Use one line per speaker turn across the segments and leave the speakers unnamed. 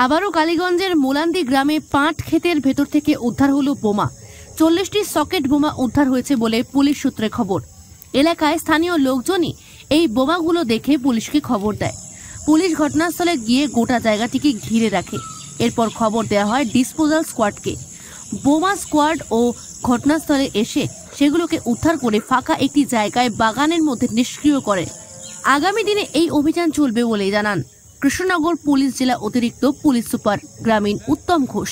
আবারও কালীগঞ্জের মোলান্দি গ্রামে পাট ক্ষেতের ভেতর থেকে উদ্ধার হলো বোমা। 40টি সকেট বোমা উদ্ধার হয়েছে বলে পুলিশ সূত্রে খবর। এলাকায় স্থানীয় লোকজনই এই বোমাগুলো দেখে পুলিশকে খবর দেয়। পুলিশ ঘটনাস্থলে গিয়ে গোটা জায়গাটিকে ঘিরে রাখে। এরপর খবর দেওয়া হয় ডিসপোজাল স্কোয়াডকে। বোমা স্কোয়াড ও ঘটনাস্থলে এসে সেগুলোকে উদ্ধার করে ফাঁকা একটি জায়গায় বাগানের মধ্যে নিষ্ক্রিয় করে। আগামী দিনে এই অভিযান চলবে বলে জানান কৃষ্ণনগর পুলিশ জেলা অতিরিক্ত পুলিশ সুপার গ্রামীণ উত্তম ঘোষ।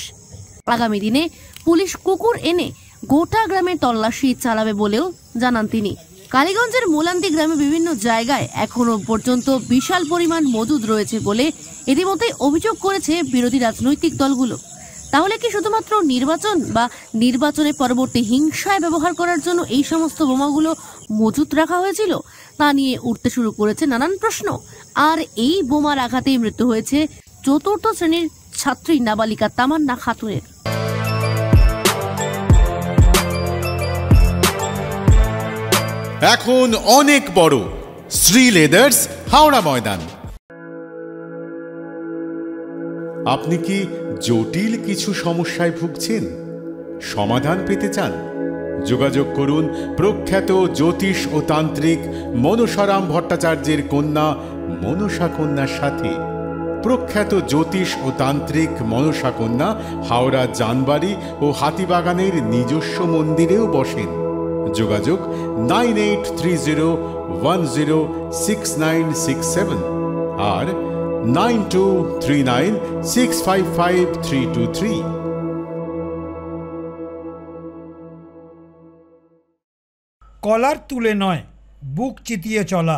আগামী দিনে পুলিশ কুকুর এনে গোটা গ্রামে তল্লাশি চালাবে বলেও জানান তিনি। কালীগঞ্জের মোলান্দি গ্রামে বিভিন্ন জায়গায় এখনো পর্যন্ত বিশাল পরিমাণ মজুদ রয়েছে বলে ইতিমধ্যে অভিযোগ করেছে বিরোধী রাজনৈতিক দলগুলো। তাহলে কি শুধুমাত্র নির্বাচন বা নির্বাচনে পরবর্তী হিংসায় ব্যবহার করার জন্য এই সমস্ত বোমাগুলো মজুত রাখা হয়েছিল? তা নিয়ে উঠতে শুরু করেছে নানান প্রশ্ন। আর এই বোমার আঘাতেই মৃত্যু হয়েছে 4র্থ শ্রেণীর ছাত্রী নাবালিকা তামান্না খাতুনের।
এখন অনেক বড় শ্রী লেদার্স হাওড়া ময়দান। আপনি কি জটিল কিছু সমস্যায় ভুগছেন, সমাধান পেতে চান? যোগাযোগ করুন প্রখ্যাত জ্যোতিষ ও তান্ত্রিক মনসারাম ভট্টাচার্যের কন্যা মনসা কন্যার সাথে। প্রখ্যাত জ্যোতিষ ও তান্ত্রিক মনসা কন্যা হাওড়া জানবাড়ি ও হাতিবাগানের নিজস্ব মন্দিরেও বসেন। যোগাযোগ 9830106967 আর 9239655323।
কলার তুলে নয়, বুক চিতিয়ে চলা।